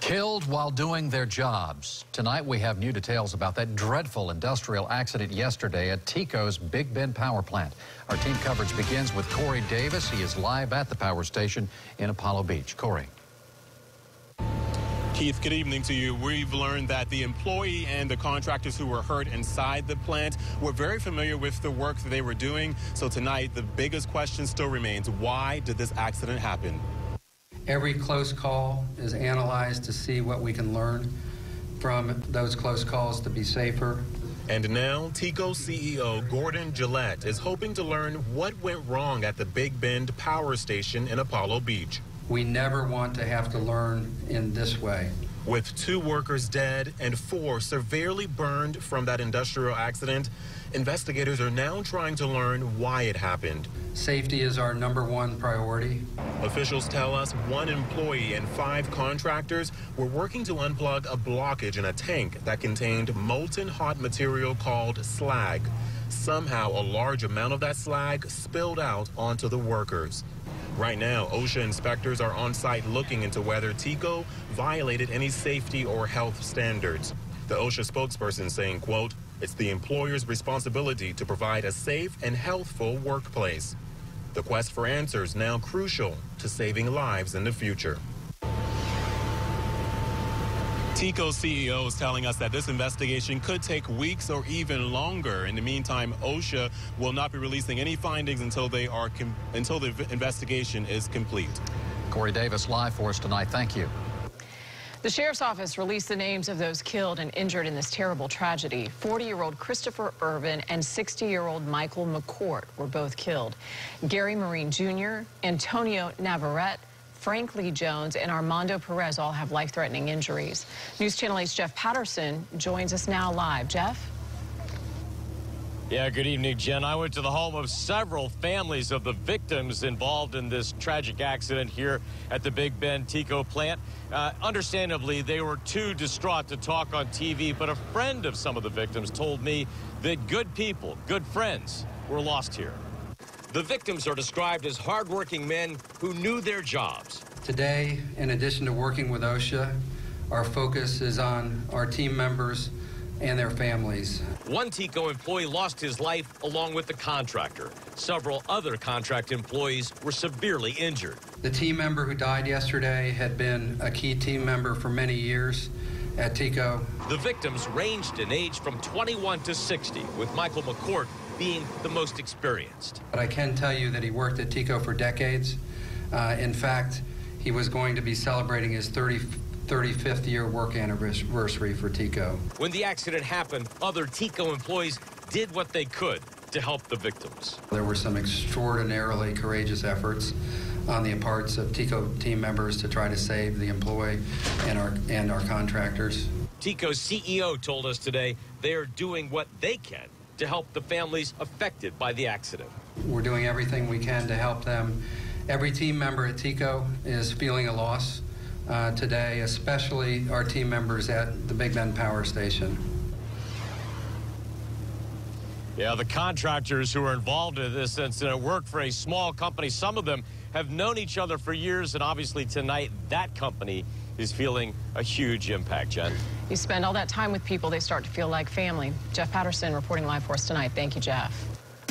Killed while doing their jobs. Tonight we have new details about that dreadful industrial accident yesterday at TECO's Big Bend power plant. Our team coverage begins with Corey Davis. He is live at the power station in Apollo Beach. Corey. Keith, good evening to you. We've learned that the employee and the contractors who were hurt inside the plant were very familiar with the work that they were doing. So tonight, the biggest question still remains, why did this accident happen? Every close call is analyzed to see what we can learn from those close calls to be safer. And now, TECO CEO Gordon Gillette is hoping to learn what went wrong at the Big Bend power station in Apollo Beach. We never want to have to learn in this way. With 2 workers dead and 4 severely burned from that industrial accident, investigators are now trying to learn why it happened. Safety is our #1 priority. Officials tell us 1 employee and 5 contractors were working to unplug a blockage in a tank that contained molten hot material called slag. Somehow, a large amount of that slag spilled out onto the workers. Right now, OSHA inspectors are on site looking into whether TECO violated any safety or health standards. The OSHA spokesperson saying, quote, "It's the employer's responsibility to provide a safe and healthful workplace." The quest for answers now crucial to saving lives in the future. TECO CEO is telling us that this investigation could take weeks or even longer. In the meantime, OSHA will not be releasing any findings until the investigation is complete. Corey Davis live for us tonight. Thank you. The sheriff's office released the names of those killed and injured in this terrible tragedy. 40-year-old Christopher Irvin and 60-year-old Michael McCourt were both killed. Gary Marine Jr., Antonio Navarrete, Frank Lee Jones, and Armando Perez all have life-threatening injuries. News Channel 8's Jeff Patterson joins us now live. Jeff? Yeah, good evening, Jen. I went to the home of several families of the victims involved in this tragic accident here at the Big Bend TECO plant. Understandably, they were too distraught to talk on TV, but a friend of some of the victims told me that good people, good friends, were lost here. The victims are described as hardworking men who knew their jobs. Today, in addition to working with OSHA, our focus is on our team members and their families. One TECO employee lost his life along with the contractor. Several other contract employees were severely injured. The team member who died yesterday had been a key team member for many years at TECO. The victims ranged in age from 21 to 60, with Michael McCourt being the most experienced. But I can tell you that he worked at TECO for decades. In fact, he was going to be celebrating his 35th year work anniversary for TECO. When the accident happened, other TECO employees did what they could to help the victims. There were some extraordinarily courageous efforts on the parts of TECO team members to try to save the employee and our contractors. TECO's CEO told us today they are doing what they can to help the families affected by the accident. We're doing everything we can to help them. Every team member at TECO is feeling a loss today, especially our team members at the Big Bend power station. Yeah, the contractors who are involved in this incident work for a small company. Some of them have known each other for years, and obviously tonight that company is feeling a huge impact, Jen. You spend all that time with people, they start to feel like family. Jeff Patterson reporting live for us tonight. Thank you, Jeff.